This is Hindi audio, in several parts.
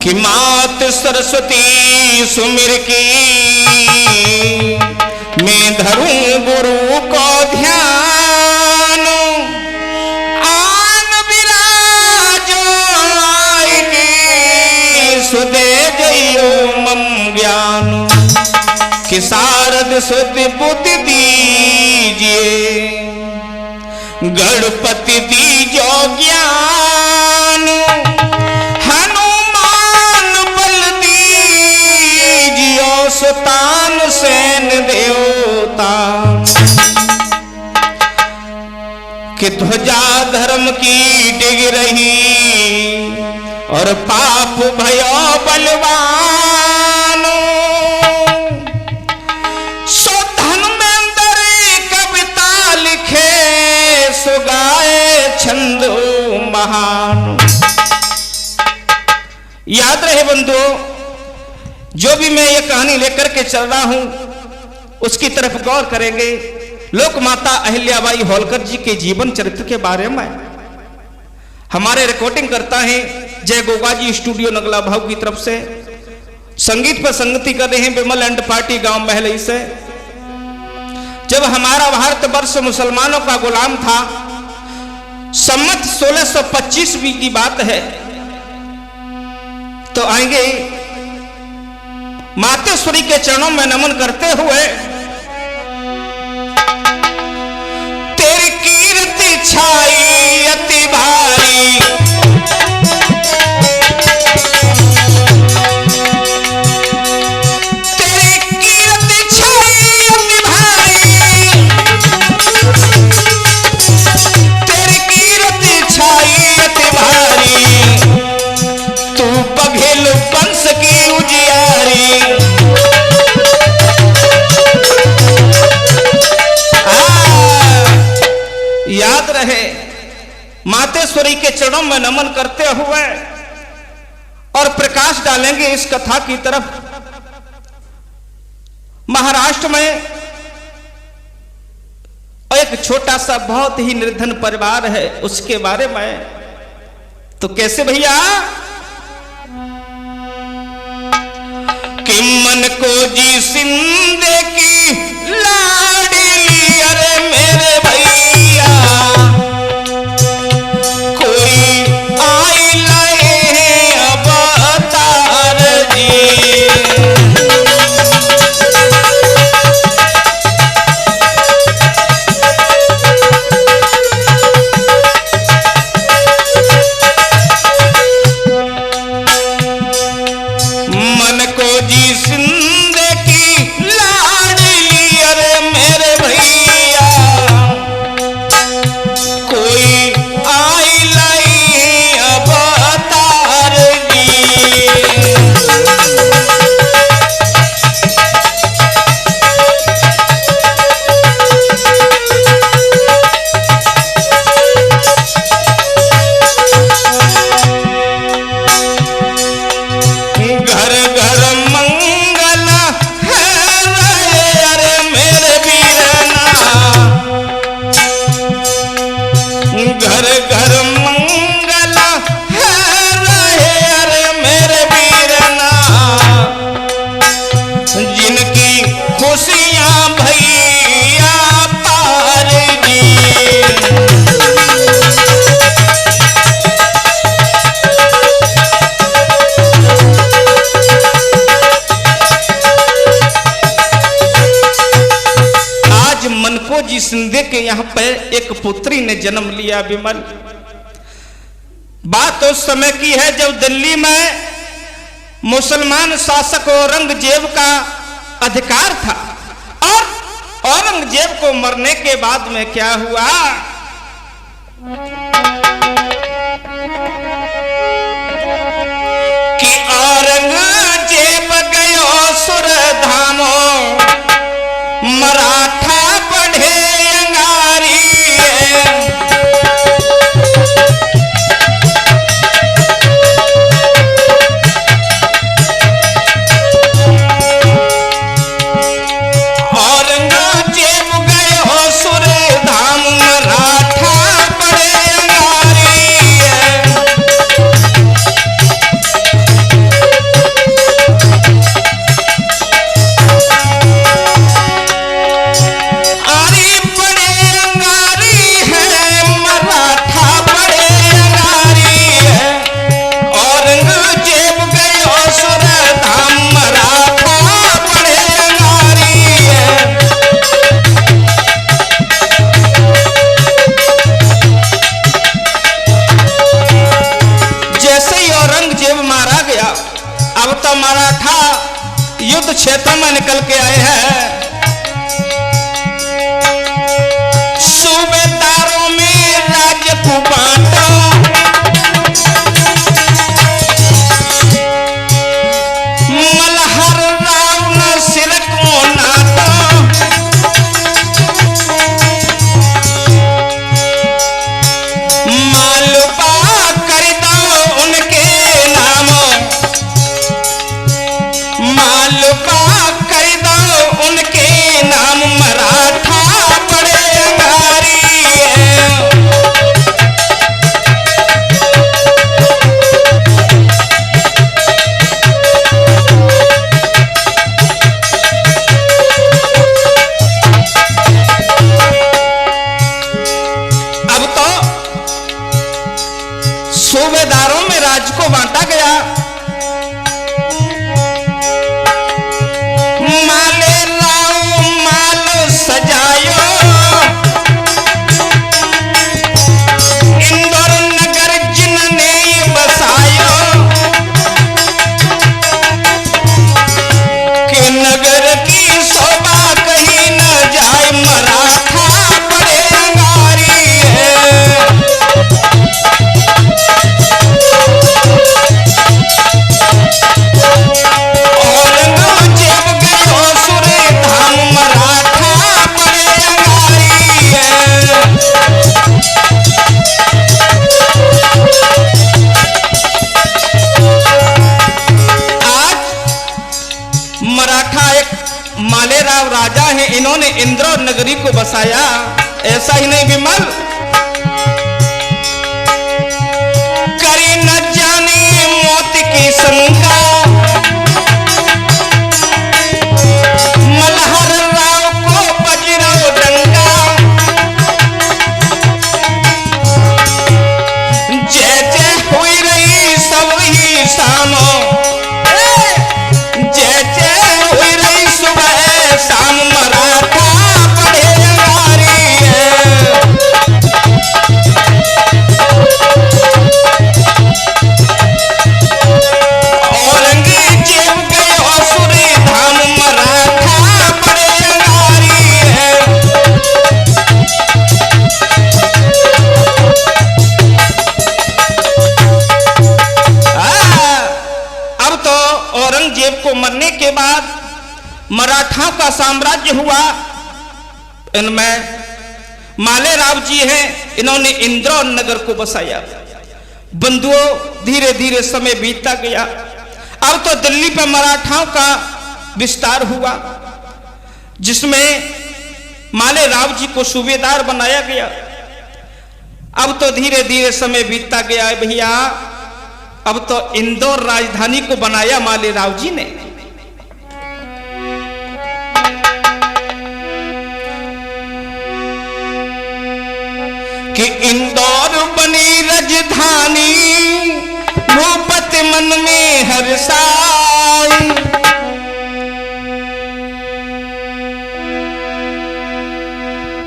कि मात सरस्वती सुमिर की मैं धरूं गुरु को ध्यान आन विराजो आएगी सुदे जयो मम ज्ञान कि शारद सुध बुद्धि दीजिए गणपति दीजो ज्ञान हनुमान बल दीजियो सुतान सेन देवता कि ध्वजा धर्म की डिग रही और पाप भयो बलवान सो धर्मेंद्र कविता लिखे सुगाए छंदो महान। याद रहे बंधुओं, जो भी मैं ये कहानी लेकर के चल रहा हूं उसकी तरफ गौर करेंगे। लोक माता अहिल्याबाई होलकर जी के जीवन चरित्र के बारे में हमारे रिकॉर्डिंग करता है जय गोगा जी स्टूडियो नगला भाव की तरफ से। संगीत पर संगति कर रहे हैं विमल एंड पार्टी गांव महलई से। जब हमारा भारतवर्ष मुसलमानों का गुलाम था, सम्मत 1625 की बात है, तो आएंगे मातेश्वरी के चरणों में नमन करते हुए तेरी कीर्ति छाई अति भारी तेरी कीर्ति छाई अति भारी तेरी कीर्ति छाई अति भारी तू बघेल वंश की उजियारी याद रहे मातेश्वरी के चरणों में नमन करते हुए और प्रकाश डालेंगे इस कथा की तरफ। महाराष्ट्र में एक छोटा सा बहुत ही निर्धन परिवार है, उसके बारे में तो कैसे भैया कि मन को जी सिंधे की लाडली अरे मेरे भैया कोई आई लाए अवतार जी मन को जी सिंधे की लाडली अरे मेरे भैया कोई आई लाई अवतार जी घर घर मंगल है रहे अरे मेरे वीरना घर घर मंगल है रहे अरे मेरे वीरना जिनकी खुशियां भैया पार जी मनको जी सिंधे के यहाँ पे एक पुत्री ने जन्म लिया विमल। बात उस समय की है जब दिल्ली में मुसलमान शासक औरंगजेब का अधिकार था और औरंगजेब को मरने के बाद में क्या हुआ कि औरंगजेब गयो सुरधामो मराठा पढ़े अंगारी औरंगजेब गए हो सुरधाम मराठा पढ़े मराठा युद्ध क्षेत्र में निकल के आए हैं। सूबेदारों में राज्य को बांटा, मल्हार राव न सिर को नाटा, मालूपा कर दो उनके नाम, मालूपा कर दो उनके नाम, मराठा बड़े अंगारी है। अब तो सूबेदारों में राज्य को बांटा गया। माले राव माल सजायो, इंदौर नगर जिनने बसायो, कि नगर की शोभा कहीं न जाए, मराठा बड़े अंगारी है। औरंगजेब गयो सुरे धाम, मराठा बड़े अंगारी है। आज मराठा एक मालेराव राजा है, इन्होंने इंदौर नगरी को बसाया। ऐसा ही नहीं विमल, करी न जाने मौत की शंका, मल्हार राव को बजरो डंका, जय जय हुई रही सब ही शामो, जय जय हुई रही सुबह शाम, मराठा बड़े अंगारी है। औरंगजेब गयो सुरे धाम, मराठा बड़े अंगारी है। अब तो औरंगजेब को मरने के बाद मराठा का साम्राज्य हुआ। इनमें मालेराव जी हैं, इन्होंने इंदौर नगर को बसाया। बंधुओं, धीरे धीरे समय बीतता गया। अब तो दिल्ली पे मराठाओं का विस्तार हुआ, जिसमें मालेराव जी को सूबेदार बनाया गया। अब तो धीरे धीरे समय बीतता गया भैया। अब तो इंदौर राजधानी को बनाया मालेराव जी ने। कि इंदौर बनी राजधानी, भूपति मन में हर्षाई,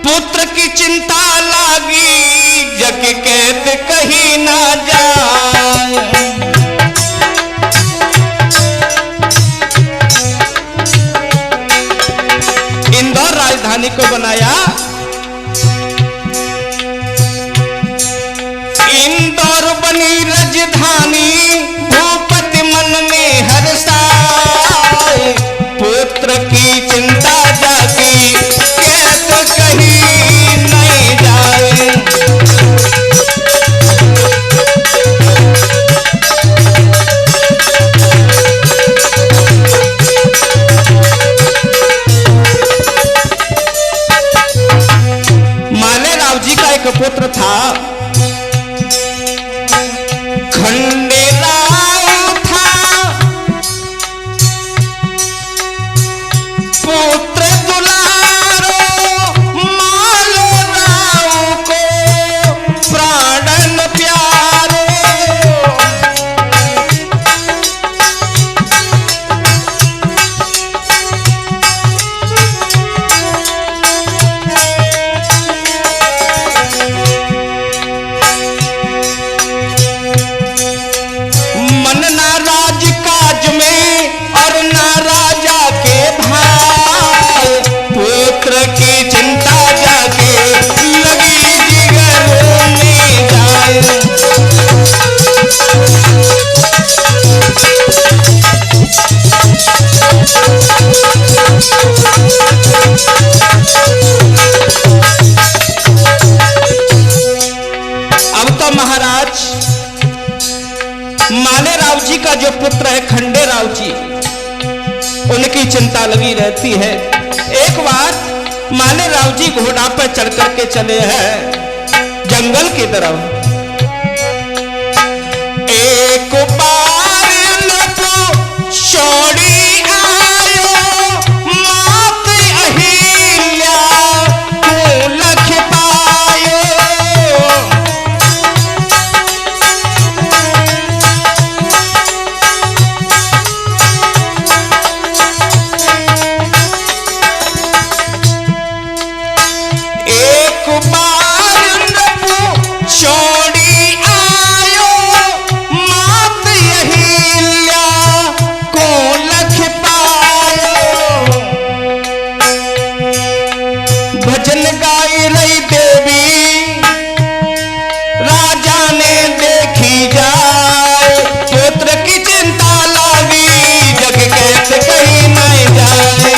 पुत्र की चिंता लागी, जग कहते कहीं ना जाए। इंदौर राजधानी को बनाया। इंदौर बनी राजधानी, भूपति मन में खंडेराव जी, उनकी चिंता लगी रहती है। एक बार मालेराव जी घोड़ा पर चढ़ करके चले हैं जंगल की तरफ। एक बार लपो छोड़ी आयो मात अहिल्या को लख पायो। एक बार लपो छोड़ी आयो मात अहिल्या को लख पायो। भजन गाई रही देवी राजा ने देखी जाए, पुत्र की चिंता लागी जग कैसे कहीं नहीं जाए।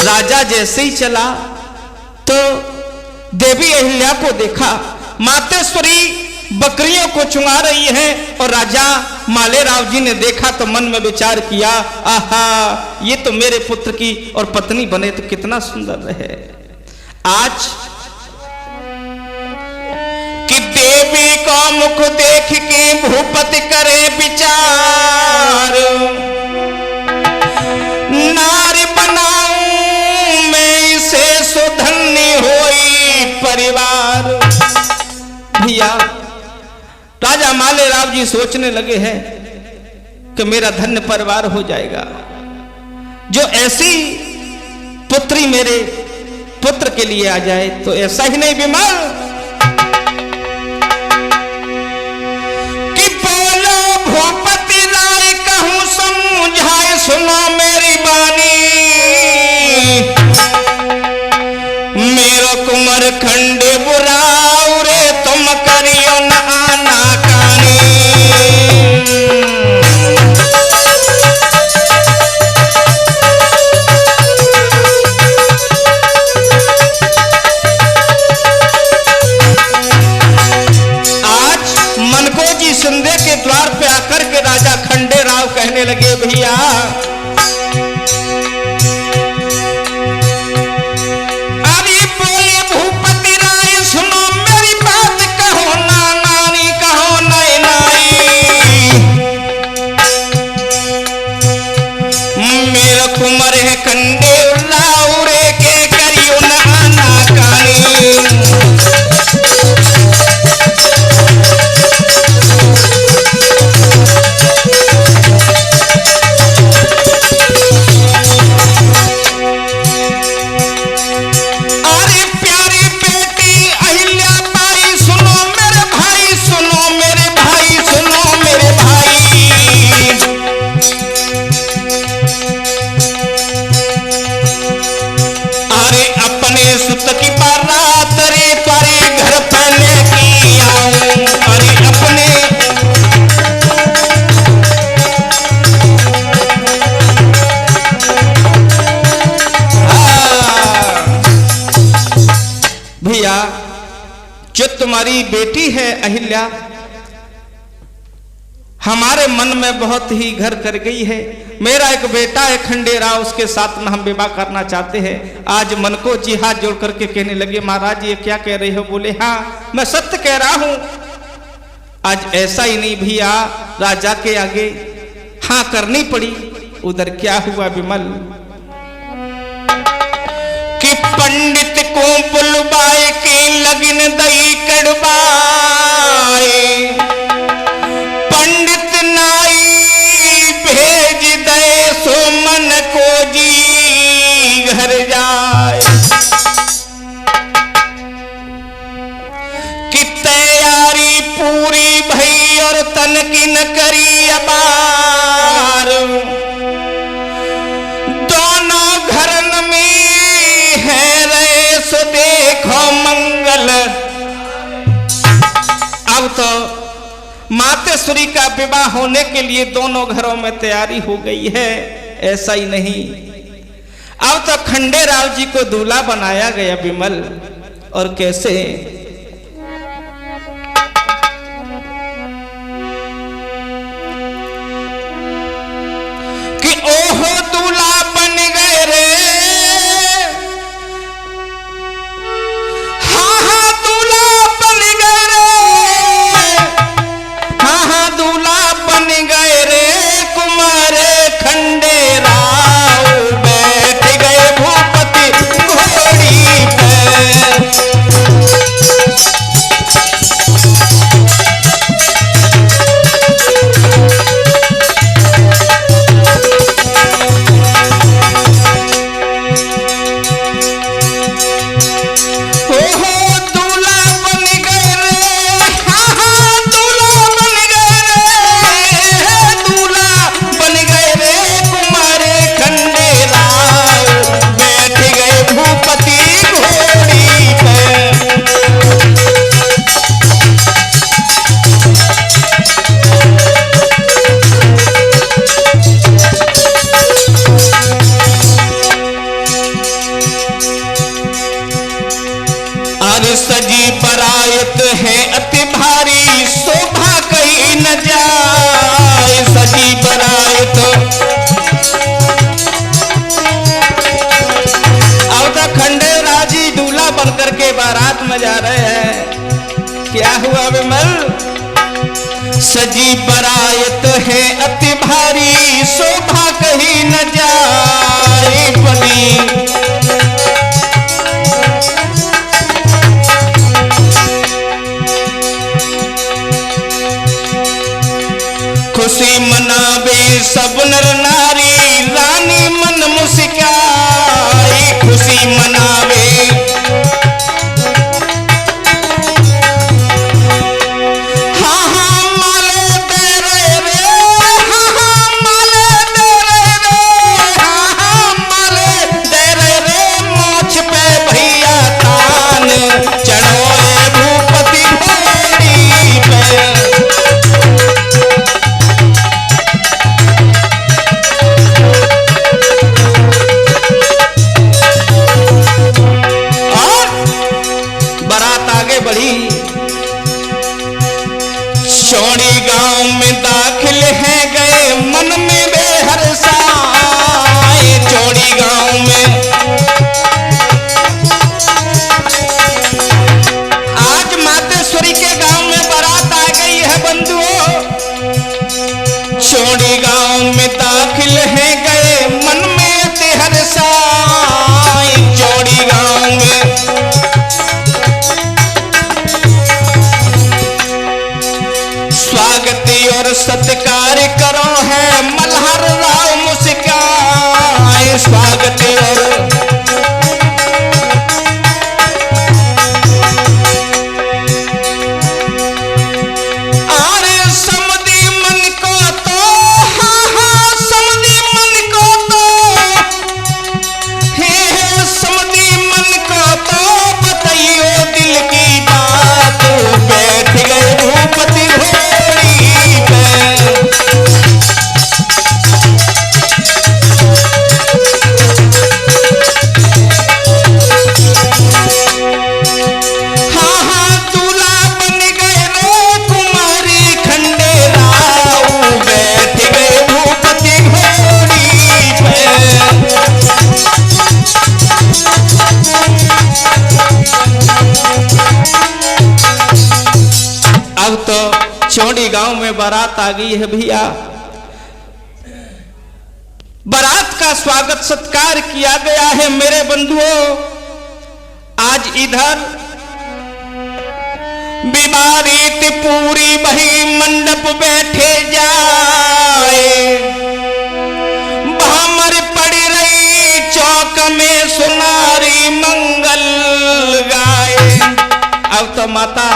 राजा जैसे ही चला तो देवी अहिल्या को देखा, मातेश्वरी बकरियों को चुंगा रही है। और राजा मालेराव जी ने देखा तो मन में विचार किया, आहा ये तो मेरे पुत्र की और पत्नी बने तो कितना सुंदर रहे। आज कि देवी का मुख देख के भूपति करे विचार, नारी बनाऊं मैं इसे सुधन्य होई परिवार। भैया राजा मालेराव जी सोचने लगे हैं कि मेरा धन्य परिवार हो जाएगा जो ऐसी पुत्री मेरे पुत्र के लिए आ जाए। तो ऐसा ही नहीं विमल कि बोलो भूपति राय कहूं समझाए सुनो मेरी बानी, मेरो कुमार खंडे बुराऊ रे तुम करियो न आना कानी। आज मनकोजी शिंदे के द्वार पे आकर के राजा खंडेराव कहने लगे, भैया कुमर है कंडे लाउरे के करियो न आना कानी। अरे प्यारी बेटी अहिल्या बाई सुनो मेरे भाई, सुनो मेरे भाई, सुनो मेरे भाई। सुत की बारात रे त्वारे घर पहले की आऊं। अरे अपने भैया जो तुम्हारी बेटी है अहिल्या हमारे मन में बहुत ही घर कर गई है। मेरा एक बेटा है खंडेराव, उसके साथ में हम विवाह करना चाहते हैं। आज मन को जी हाथ जोड़ करके कहने लगे, महाराज ये क्या कह रहे हो? बोले हाँ मैं सत्य कह रहा हूं। आज ऐसा ही नहीं भैया, राजा के आगे हाँ करनी पड़ी। उधर क्या हुआ विमल कि पंडित को बुलवाए के लगन दई कड़वाए, पंडित नाई भेज दे सो मन को जी घर जाए। कि तैयारी पूरी भई और तन की न करी अबार, दोनों घरन में है रे सो देखो मंगल। अब तो मातेश्वरी का विवाह होने के लिए दोनों घरों में तैयारी हो गई है। ऐसा ही नहीं, अब तो खंडेराव जी को दूल्हा बनाया गया विमल। और कैसे? कि ओहो दूल्हा बन गए रे, हाँ हाँ दूल्हा बन गए रे, हाँ हाँ दूल्हा बन गए रे कुमार खंडेराव, बैठ गए भूपति घोड़ी पे। सजी बरायत है अति भारी, शोभा कहीं न जाए। सजी बरायत अब तक खंडेराव जी दूल्हा बनकर के बारात में जा रहे हैं। क्या हुआ विमल? सजी बरायत है अति भारी, शोभा कहीं न जाए। बनी खुशी मनावे सब नर नारी, रानी मन मुस्काई। खुशी मनावे हाँ हाँ माले दे रहे रे, हाँ हाँ माले दे रहे रे, हाँ हाँ माले दे रहे रे। मोछ पे भैया तान चढ़ोए भूपति घोड़ी पे। बड़ी चौड़ी गांव में दाखिल है गए, मन में बेहरसा। चौड़ी गांव में आज मातेश्वरी के गांव में बारात आ गई है बंधुओं। चौड़ी गांव में दाखिल है गए, मन में बेहरसा। चौड़ी गांव में स्वागत और सत्कार करो है मल्हार राव मुस्काए। स्वागत और आरे समधी मन को तो, हाँ हाँ समधी मन को तो, हे समधी मन को तो बताइयो दिल की बात। बैठ गए भूपति घोड़ी पे। हाँ हाँ दूल्हा बन गए रे कुमारी खंडेराव, बैठ गए भूपति घोड़ी पे। अब तो चौड़ी गांव में बारात आ गई है भैया। बारात का स्वागत सत्कार किया गया है मेरे बंधुओं। आज इधर विवाह रीति पूरी भई, मंडप बैठे जाए। भामर पड़ी रही चौक में, सुनारी मंगल गाए। अब तो माता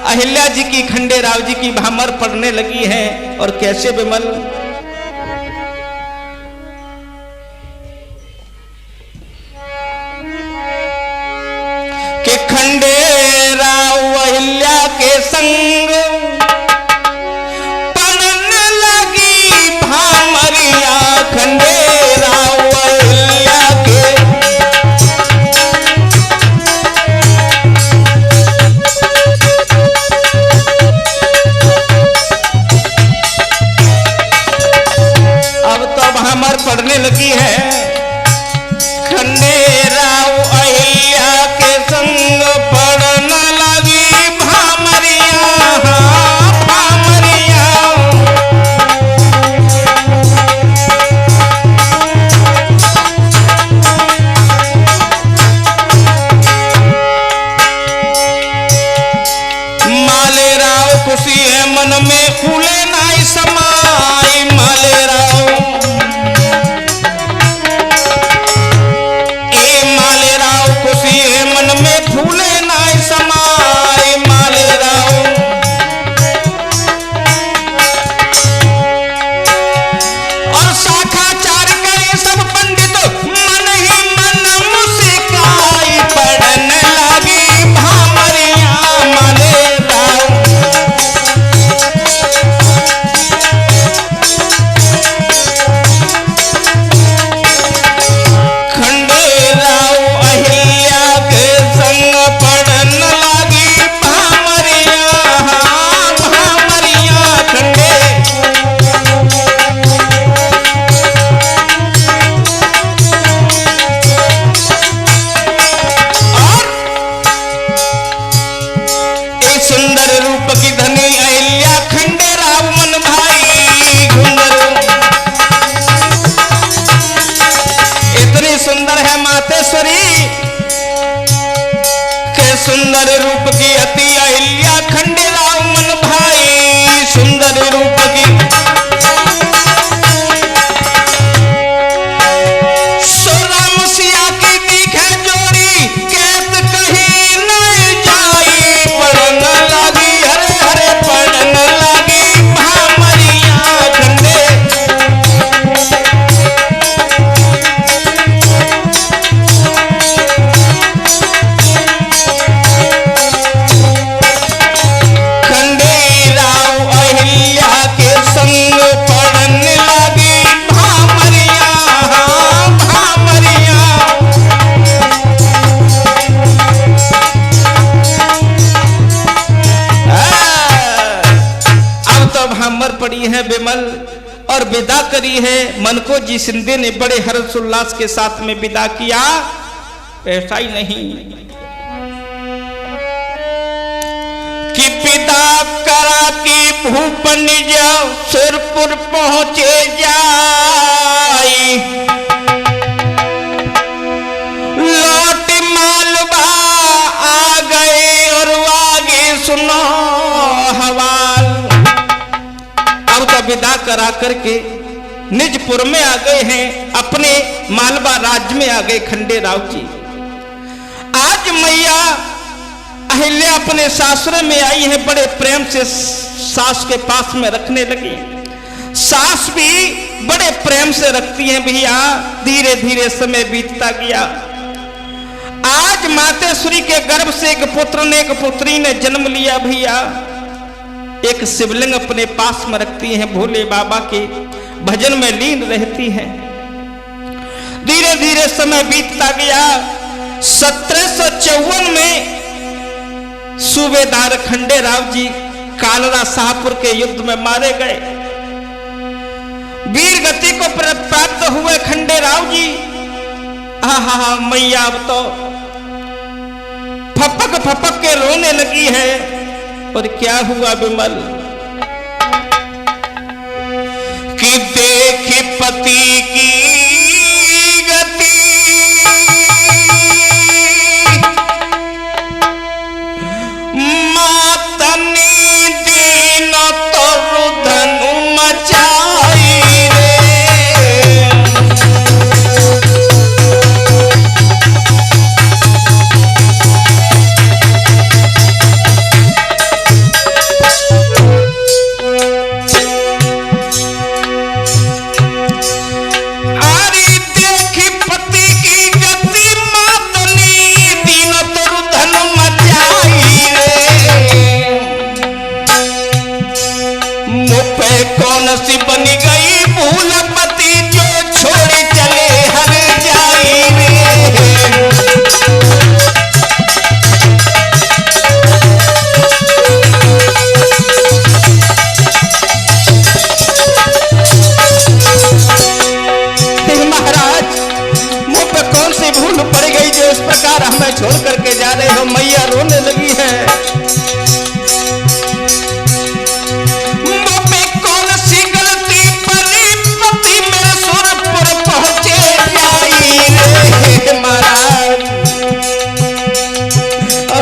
अहिल्या जी की खंडेराव जी की भामर पड़ने लगी है। और कैसे विमल? कि खंडेराव अहिल्या के संग पड़ने लगी भामरिया। खंडेराव अहिल्या के सुंदर रूप की अति अहिल्या खंडेराव मन भाई सुंदर रूप की पड़ी है विमल और विदा करी है मनको जी सिंधे ने बड़े हर्षोल्लास के साथ में विदा किया। ऐसा ही नहीं कि विदा करा कि भूप निज सुरपुर पहुंचे जाई लौट मालवा आ गए और आगे सुनो हवाल। विदा करा करके निजपुर में आ गए हैं, अपने मालवा राज्य में आ गए खंडेराव जी। आज मैया अहिल्या अपने सासुर में आई है, बड़े प्रेम से सास के पास में रखने लगी। सास भी बड़े प्रेम से रखती हैं भैया। धीरे धीरे समय बीतता गया। आज मातेश्वरी के गर्भ से एक पुत्र ने एक पुत्री ने जन्म लिया भैया। एक शिवलिंग अपने पास में रखती हैं, भोले बाबा के भजन में लीन रहती हैं। धीरे धीरे समय बीतता गया। 1754 में सूबेदार खंडेराव जी कालरा शाहपुर के युद्ध में मारे गए। वीर गति को प्राप्त हुए खंडेराव जी। हा मैया अब तो फपक फपक के रोने लगी है। और क्या हुआ विमल कि देखी पति की गति मातनी दीन तरु धनु मचाई रे। कौन सी बनी गई भूलपति जो छोड़ चले हर जाई रे। महाराज मुझ पे कौन सी भूल पड़ गई जो इस प्रकार हमें छोड़ करके जा रहे हो। मैया रोने लगी है।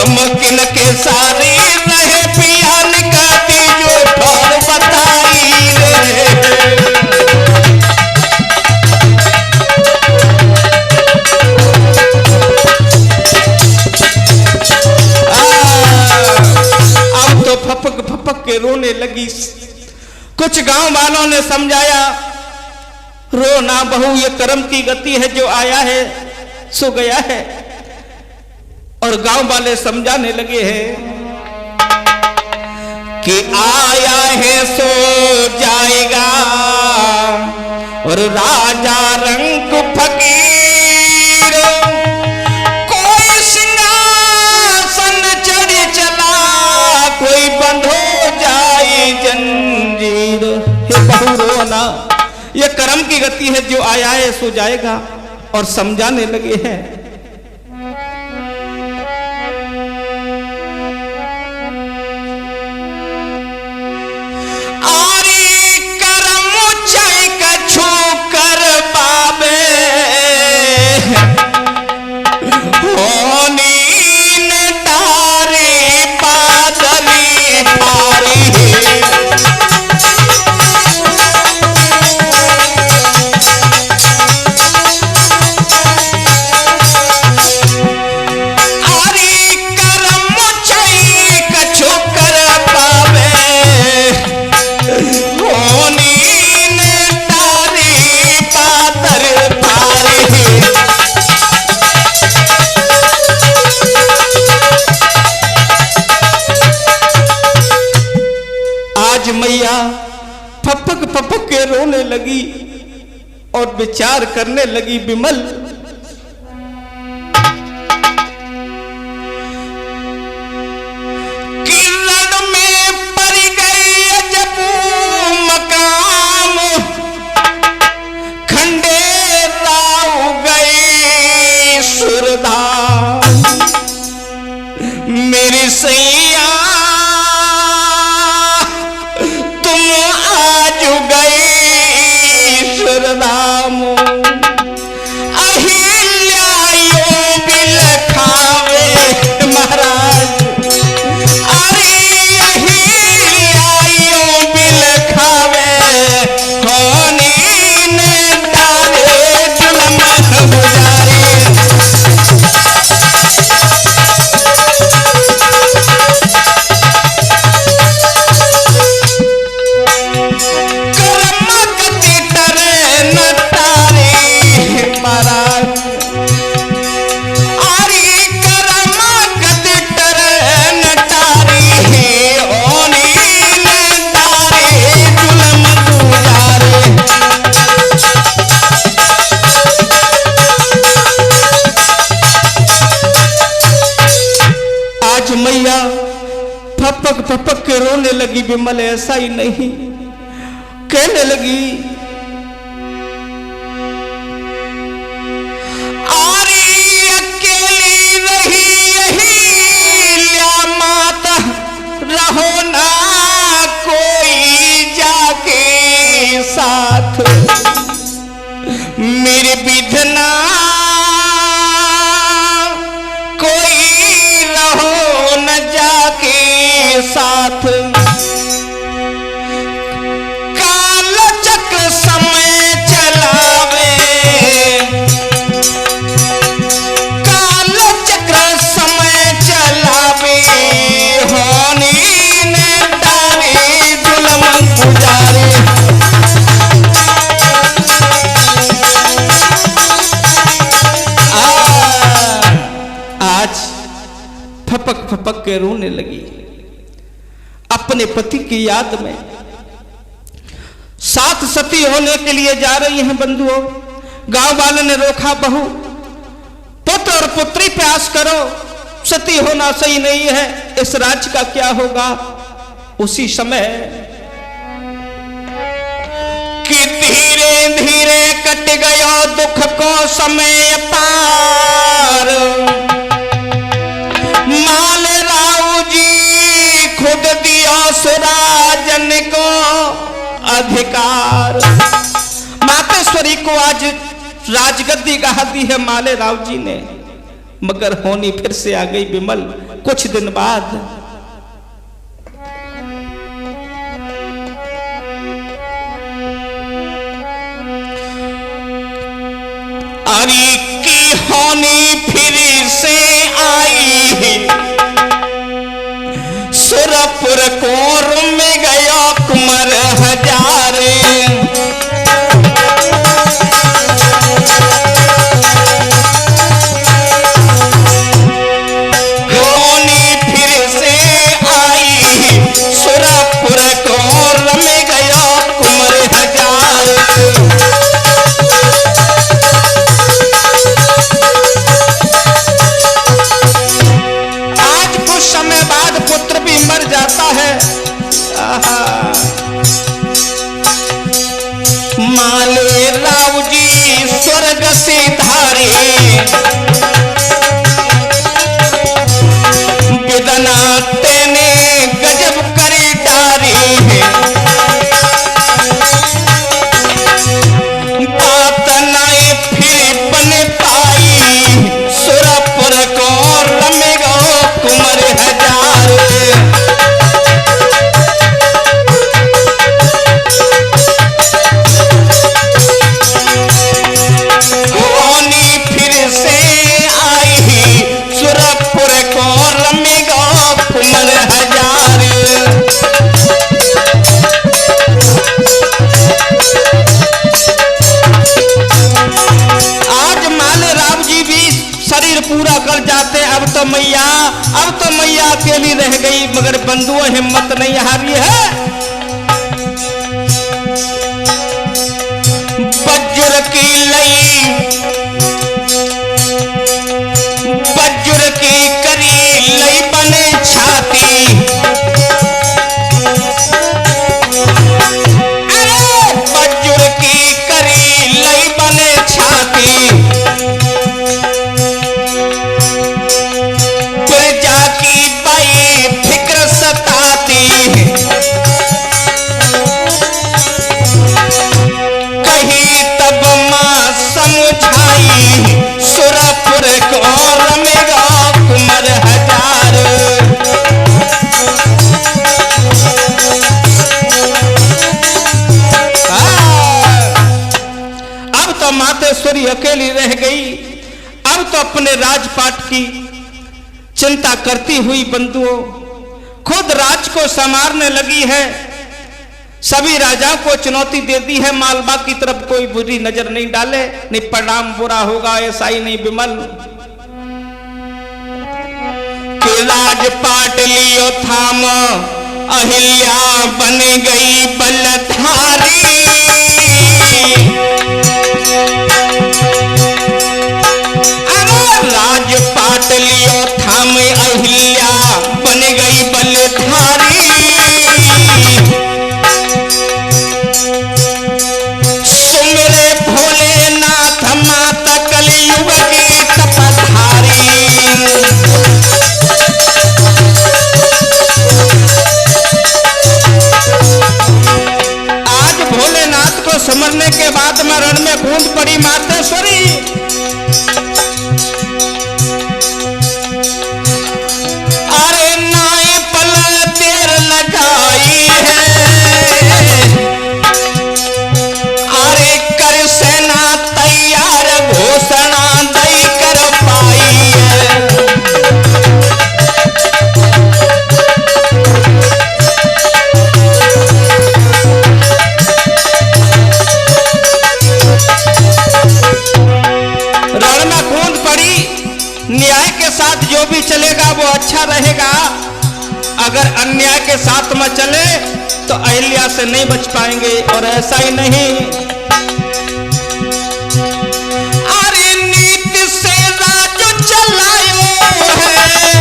मकिन के सारी रहे पियान काटी जो ठोर बताई रे। अब तो फपक फपक के रोने लगी। कुछ गांव वालों ने समझाया, रो ना बहू, ये कर्म की गति है, जो आया है सो गया है। और गांव वाले समझाने लगे हैं कि आया है सो जाएगा और राजा रंग फकीर कोई सिंहासन चढ़ चला कोई बंद हो जाए जंजीर। हे बहू रोना, ये कर्म की गति है, जो आया है सो जाएगा। और समझाने लगे हैं होनी ने तार विचार करने लगी विमल। किरण में पड़ गई जब मकाम, खंडेराव गई सुरधाम। मेरी सैया तुम आज गई सुरधाम। अहिल्यायो बिल खावे महाराज, अरे अहिल्यायो बिल खावे, होनी ने डाले जुल्म गुजारे। मैया फपक फपक के रोने लगी विमल। ऐसा ही नहीं, कहने लगी आरी अकेली रही अहिल्या माता, रहो ना कोई जाके साथ। मेरे विधना साथ। काल चक्र समय चलावे, काल चक्र समय चलावे, होनी ने डाले जुल्म गुजारे। आज फपक फपक के रोने लगी अपने पति की याद में। साथ सती होने के लिए जा रही हैं बंधुओं। गांव वालों ने रोका, बहू पुत्र और पुत्री प्यास करो, सती होना सही नहीं है, इस राज्य का क्या होगा। उसी समय कि धीरे धीरे कट गया दुख को समय पार। मालेराव जी खुद दिया सुराजन को अधिकार। मातेश्वरी को आज राजगद्दी कहा दी है मालेराव जी ने, मगर होनी फिर से आ गई विमल कुछ दिन बाद। अरे की होनी फिर से आई, सुरपुर कोर में गया कुंवर हजारे। होनी फिर से आई, सुरपुर कोर में गया कुंवर हजारे। समय बाद पुत्र भी मर जाता है। मालेराव जी स्वर्ग से धारे, विदना तेने गजब करे डारे। बात नाए फिर बन पाई, सुरपुर को रमेगा कुंवर हजार। होनी फिर से आई, सुरपुर को रमेगा कुंवर हजार। आज मालेराव जी भी शरीर पूरा कर जाते। अब तो मैया अकेली रह गई, मगर बंधुओं हिम्मत नहीं हारी है। वज्र की लई बजुर की करी लई बने छाती, अरे बजुर की करी लई बने छाती, प्रजा की पाई फिक्र सताती, कही तब मां समझाई सुरपुर को रमेगा कुमर हजार। अब तो मातेश्वरी अकेली रह गई। अब तो अपने राजपाट की चिंता करती हुई बंधुओं खुद राज को संवारने लगी है। सभी राजाओं को चुनौती दे दी है, मालवा की तरफ कोई बुरी नजर नहीं डाले, नहीं परिणाम बुरा होगा, ऐसा ही नहीं विमल कि राजपाट लियो थाम अहिल्या बन गई बलधारी। अरे राजपाट लियो थाम अहिल्या बन गई बलधारी, सुमिरे भोलेनाथ माता कलयुग की तपधारी। आज भोलेनाथ को समझने के बाद में रण में कूद पड़ी मातेश्वरी। अरे नाए पल देर लगाई है, अरे कर सेना तैयार घोषणा दई कर पाई है। रण में कूद पड़ी। न्याय के साथ जो भी चलेगा वो अच्छा रहेगा, अगर अन्याय के साथ में चले तो अहिल्या से नहीं बच पाएंगे। और ऐसा ही नहीं, अरे नीति से राज चलायो है,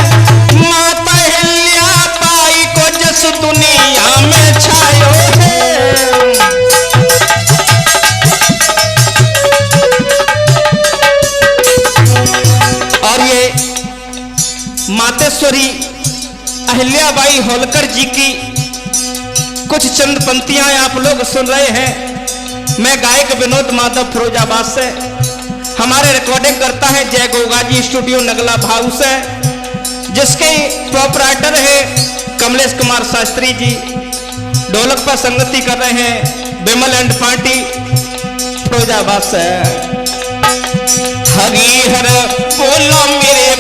माता अहिल्या बाई को जस दुनिया में छायो है। और ये मातेश्वरी अहिल्याबाई होलकर जी की कुछ चंद पंक्तियां आप लोग सुन रहे हैं। मैं गायक विनोद माधव फिरोजाबाद से, हमारे रिकॉर्डिंग करता है जय गोगाजी स्टूडियो नगला भाव से, जिसके प्रोपराइटर है कमलेश कुमार शास्त्री जी। ढोलक पर संगति कर रहे हैं विमल एंड पार्टी फिरोजाबाद से। हरिहर बोलो मेरे